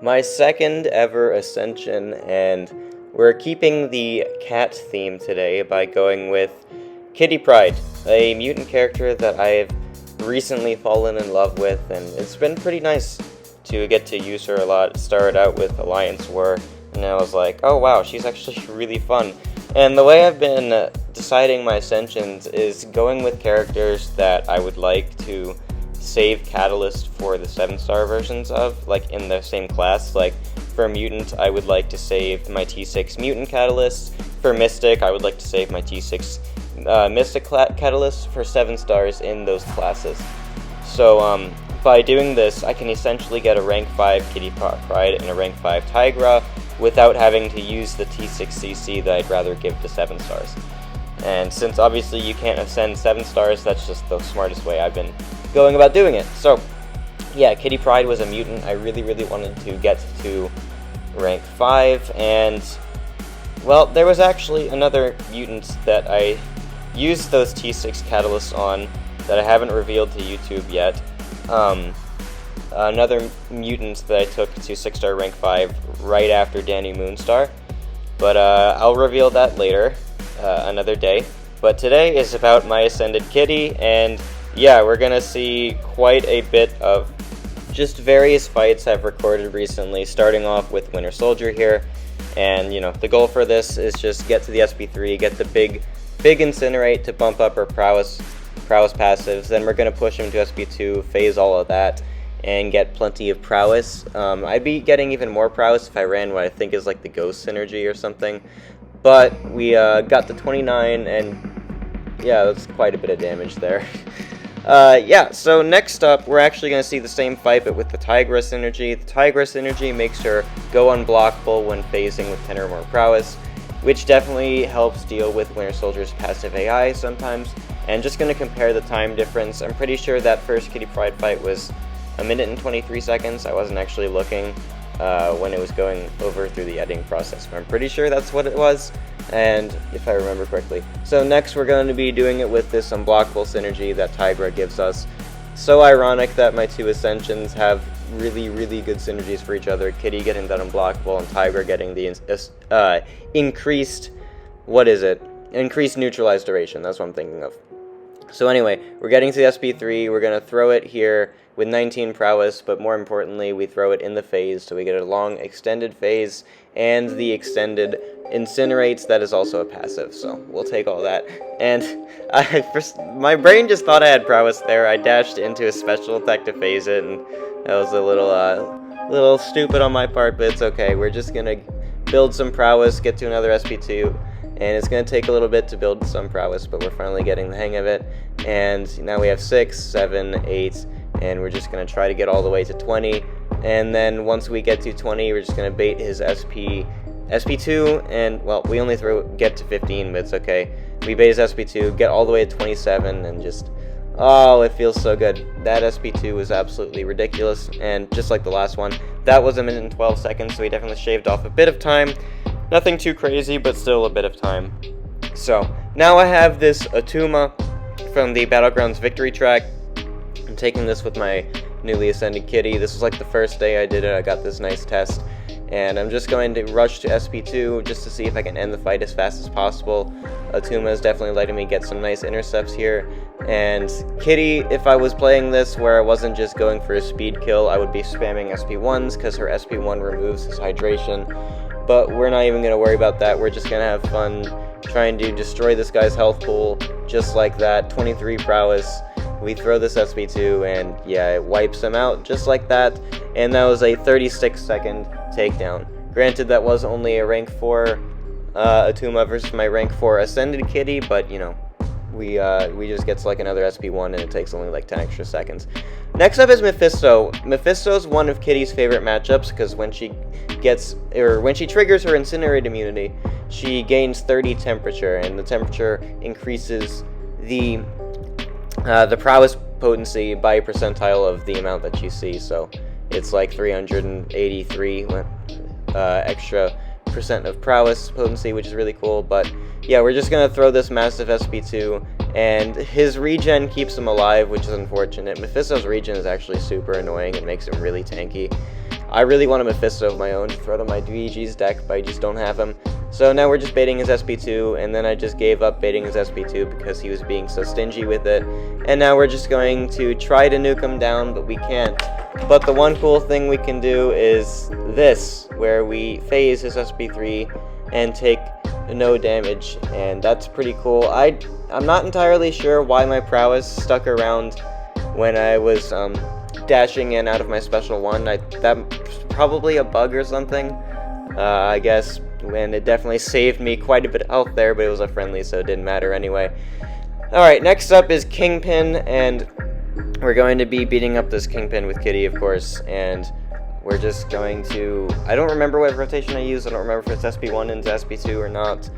My second ever Ascension, and we're keeping the cat theme today by going with Kitty Pryde, a mutant character that I've recently fallen in love with, and it's been pretty nice to get to use her a lot. Started out with Alliance War, and I was like, oh wow, she's actually really fun. And the way I've been deciding my Ascensions is going with characters that I would like to save Catalyst for the 7-star versions of, like in the same class. Like for Mutant, I would like to save my T6 Mutant Catalyst. For Mystic, I would like to save my T6 Mystic Catalyst for 7 stars in those classes. So by doing this, I can essentially get a rank 5 Kitty Pryde and a rank 5 Tigra without having to use the T6 CC that I'd rather give to 7 stars. And since obviously you can't ascend 7 stars, that's just the smartest way I've been going about doing it. So yeah, Kitty Pryde was a mutant I really wanted to get to rank 5, and well, there was actually another mutant that I used those T6 catalysts on that I haven't revealed to YouTube yet. Another mutant that I took to 6-star rank 5 right after Danny Moonstar, but I'll reveal that later, another day. But today is about my Ascended Kitty, and yeah, we're gonna see quite a bit of just various fights I've recorded recently, starting off with Winter Soldier here. And you know, the goal for this is just get to the SP3, get the big Incinerate to bump up our prowess passives. Then we're gonna push him to SP2, phase all of that, and get plenty of prowess. I'd be getting even more prowess if I ran what I think is like the Ghost Synergy or something. But we got the 29, and yeah, that's quite a bit of damage there. Yeah, so next up, we're actually going to see the same fight, but with the Tigra Synergy. The Tigra Synergy makes her go unblockable when phasing with 10 or more prowess, which definitely helps deal with Winter Soldier's passive AI sometimes. And just going to compare the time difference. I'm pretty sure that first Kitty Pryde fight was 1 minute and 23 seconds. I wasn't actually looking when it was going over through the editing process, but I'm pretty sure that's what it was, and if I remember correctly. So next we're going to be doing it with this unblockable synergy that Tigra gives us. So ironic that my two Ascensions have really good synergies for each other, Kitty getting that unblockable and Tigra getting the increased neutralized duration. That's what I'm thinking of. So anyway, we're getting to the SP3, we're going to throw it here with 19 prowess, but more importantly, we throw it in the phase, so we get a long extended phase, and the extended incinerates, that is also a passive, so we'll take all that. And my brain just thought I had prowess there. I dashed into a special attack to phase it, and that was a little stupid on my part, but it's okay. We're just going to build some prowess, get to another SP2, and it's going to take a little bit to build some prowess, but we're finally getting the hang of it. And now we have 6, 7, 8, and we're just going to try to get all the way to 20. And then once we get to 20, we're just going to bait his SP2, and well, we only get to 15, but it's okay. We bait his SP2, get all the way to 27, and just, oh, it feels so good. That SP2 was absolutely ridiculous, and just like the last one, that was 1 minute and 12 seconds, so we definitely shaved off a bit of time. Nothing too crazy, but still a bit of time. So, now I have this Atuma from the Battlegrounds Victory track. I'm taking this with my newly Ascended Kitty. This was like the first day I did it. I got this nice test. And I'm just going to rush to SP2 just to see if I can end the fight as fast as possible. Atuma is definitely letting me get some nice intercepts here. And Kitty, if I was playing this where I wasn't just going for a speed kill, I would be spamming SP1s because her SP1 removes his hydration. But we're not even going to worry about that. We're just going to have fun trying to destroy this guy's health pool just like that. 23 prowess. We throw this SP2 and yeah, it wipes him out just like that. And that was a 36-second takedown. Granted, that was only a rank 4 Atuma versus my rank 4 Ascended Kitty, but you know, we just get to like another SP1 and it takes only like 10 extra seconds. Next up is Mephisto. Mephisto's one of Kitty's favorite matchups because when she triggers her Incinerate immunity, she gains 30 temperature, and the temperature increases the prowess potency by a percentile of the amount that you see. So it's like 383 extra percent of prowess potency, which is really cool. But yeah, we're just gonna throw this massive SP2, and his regen keeps him alive, which is unfortunate. Mephisto's regen is actually super annoying. It makes him really tanky. I really want a Mephisto of my own to throw to my DG's deck, but I just don't have him. So now we're just baiting his SP2, and then I just gave up baiting his SP2 because he was being so stingy with it. And now we're just going to try to nuke him down, but we can't. But the one cool thing we can do is this, where we phase his SP3 and take no damage, and that's pretty cool. I'm not entirely sure why my prowess stuck around when I was dashing in out of my special one. That's probably a bug or something, I guess, and it definitely saved me quite a bit of health there, but it was a friendly, so it didn't matter anyway. Alright, next up is Kingpin, and we're going to be beating up this Kingpin with Kitty, of course, and we're just going to... I don't remember what rotation I use. I don't remember if it's SP1 into SP2 or not.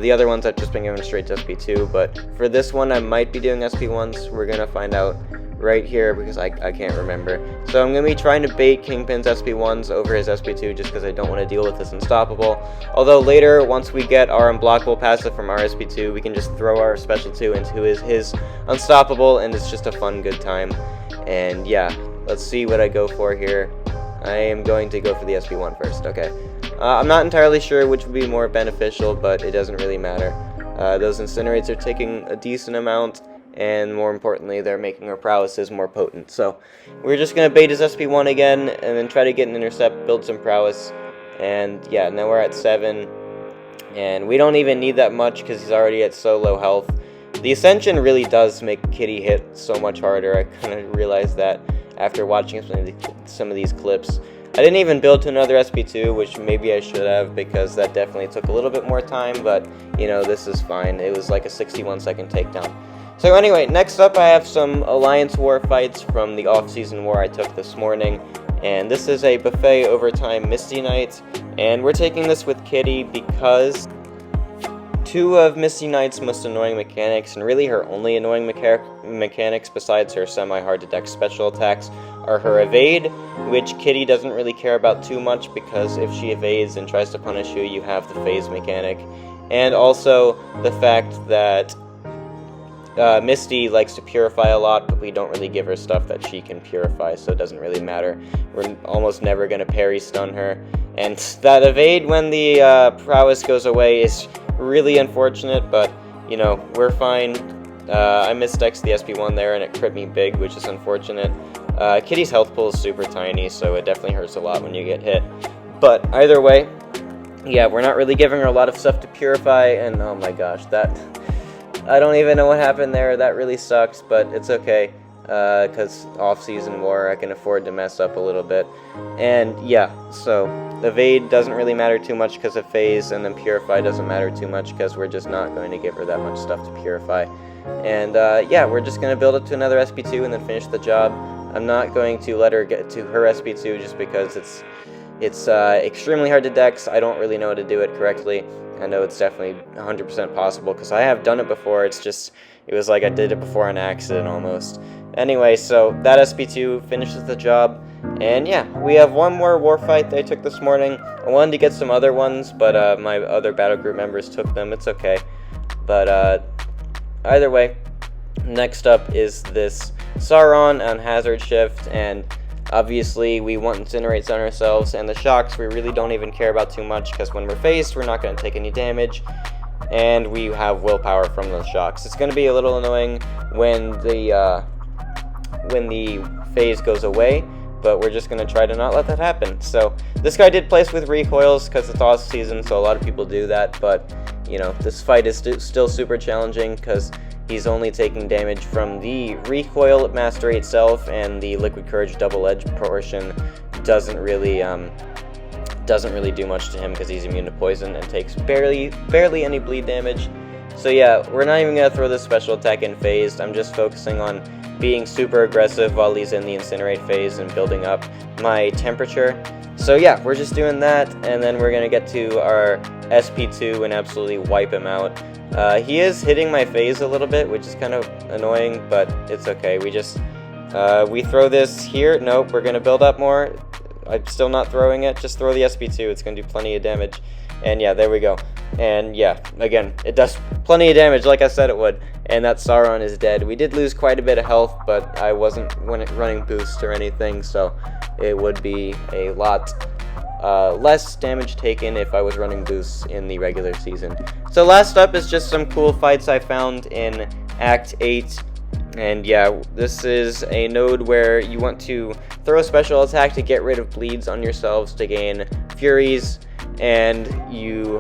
The other ones I've just been going straight to SP2, but for this one I might be doing SP1s. We're going to find out right here because I can't remember. So I'm going to be trying to bait Kingpin's SP1s over his SP2 just because I don't want to deal with this Unstoppable. Although later, once we get our Unblockable passive from our SP2, we can just throw our Special 2 into his Unstoppable, and it's just a fun, good time. And yeah, let's see what I go for here. I am going to go for the SP1 first, okay. I'm not entirely sure which would be more beneficial, but it doesn't really matter. Those Incinerates are taking a decent amount, and more importantly, they're making our prowesses more potent. So we're just going to bait his SP1 again, and then try to get an intercept, build some prowess, and yeah, now we're at 7, and we don't even need that much because he's already at so low health. The Ascension really does make Kitty hit so much harder. I kind of realized that after watching some of these clips. I didn't even build to another SP2, which maybe I should have, because that definitely took a little bit more time, but, you know, this is fine. It was like a 61-second takedown. So anyway, next up I have some Alliance War fights from the off-season war I took this morning, and this is a Buffet Overtime Misty Knight, and we're taking this with Kitty because two of Misty Knight's most annoying mechanics, and really her only annoying mechanics besides her semi-hard-to-deck special attacks, are her evade, which Kitty doesn't really care about too much because if she evades and tries to punish you, you have the phase mechanic, and also the fact that Misty likes to purify a lot, but we don't really give her stuff that she can purify, so it doesn't really matter. We're almost never going to parry stun her, and that evade when the prowess goes away is really unfortunate, but, you know, we're fine. I misdexed the SP1 there, and it crit me big, which is unfortunate. Kitty's health pool is super tiny, so it definitely hurts a lot when you get hit. But either way, yeah, we're not really giving her a lot of stuff to purify, and oh my gosh, I don't even know what happened there. That really sucks, but it's okay, because off-season war, I can afford to mess up a little bit. And yeah, so evade doesn't really matter too much because of phase, and then purify doesn't matter too much because we're just not going to give her that much stuff to purify. And yeah, we're just going to build up to another SP2 and then finish the job. I'm not going to let her get to her SP2 just because it's extremely hard to dex. I don't really know how to do it correctly. I know it's definitely 100% possible because I have done it before. It was like I did it before on accident almost. Anyway, so that SP2 finishes the job. And yeah, we have one more war fight that I took this morning. I wanted to get some other ones, but my other battle group members took them. It's okay. But either way, next up is this Sauron on Hazard Shift, and obviously we want Incinerates on ourselves, and the shocks we really don't even care about too much because when we're phased, we're not going to take any damage, and we have willpower from those shocks. It's going to be a little annoying when the phase goes away, but we're just going to try to not let that happen. So this guy did place with recoils because it's off season, so a lot of people do that, but you know, this fight is still super challenging because he's only taking damage from the recoil mastery itself, and the Liquid Courage double edge portion doesn't really do much to him because he's immune to poison and takes barely any bleed damage. So yeah, we're not even going to throw this special attack in phased. I'm just focusing on being super aggressive while he's in the Incinerate phase and building up my temperature. So yeah, we're just doing that, and then we're going to get to our SP2 and absolutely wipe him out. He is hitting my phase a little bit, which is kind of annoying, but it's okay. We throw this here. Nope, we're going to build up more. I'm still not throwing it. Just throw the SP2. It's going to do plenty of damage. And yeah, there we go. And yeah, again, it does plenty of damage like I said it would. And that Sauron is dead. We did lose quite a bit of health, but I wasn't running boost or anything, so it would be a lot less damage taken if I was running boosts in the regular season. So last up is just some cool fights I found in Act 8. And yeah, this is a node where you want to throw a special attack to get rid of bleeds on yourselves to gain Furies, and you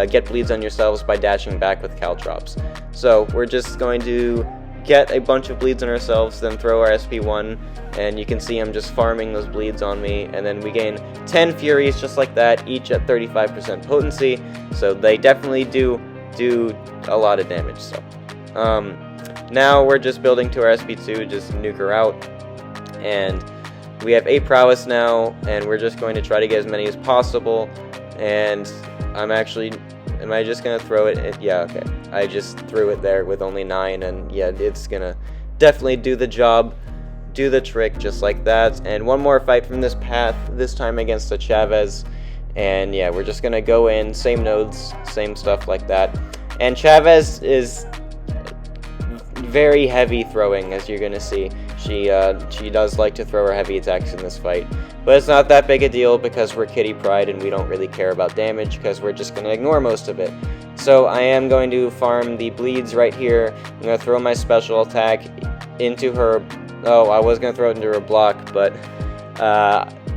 get bleeds on yourselves by dashing back with Caltrops. So we're just going to get a bunch of bleeds on ourselves, then throw our SP1, and you can see I'm just farming those bleeds on me, and then we gain 10 Furies just like that, each at 35% potency, so they definitely do a lot of damage. So now we're just building to our SP2, just nuke her out, and we have 8 prowess now, and we're just going to try to get as many as possible. And am I just gonna throw it? Yeah, okay. I just threw it there with only 9, and yeah, it's gonna definitely do the job, do the trick just like that. And one more fight from this path, this time against a Chavez. And yeah, we're just gonna go in, same nodes, same stuff like that. And Chavez is very heavy throwing, as you're gonna see. She does like to throw her heavy attacks in this fight, but it's not that big a deal because we're Kitty Pride and we don't really care about damage because we're just gonna ignore most of it. So I am going to farm the bleeds right here. I'm gonna throw my special attack into her. Oh, I was gonna throw it into her block, but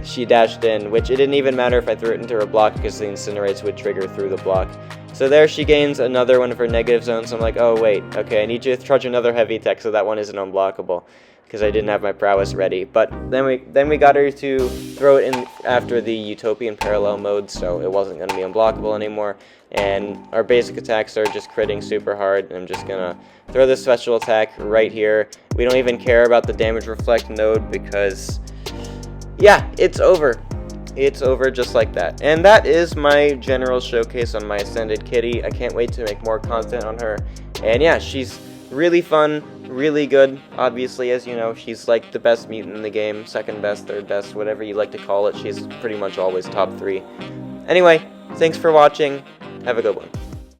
she dashed in, which it didn't even matter if I threw it into her block because the incinerates would trigger through the block. So there she gains another one of her negative zones. I'm like, oh wait, okay, I need you to charge another heavy attack so that one isn't unblockable, because I didn't have my prowess ready. But then we got her to throw it in after the Utopian parallel mode, so it wasn't going to be unblockable anymore. And our basic attacks are just critting super hard, and I'm just going to throw this special attack right here. We don't even care about the damage reflect node because, yeah, it's over. It's over just like that. And that is my general showcase on my Ascended Kitty. I can't wait to make more content on her. And yeah, she's really fun, really good. Obviously, as you know, she's like the best mutant in the game, second best, third best, whatever you like to call it. She's pretty much always top 3. Anyway, thanks for watching. Have a good one.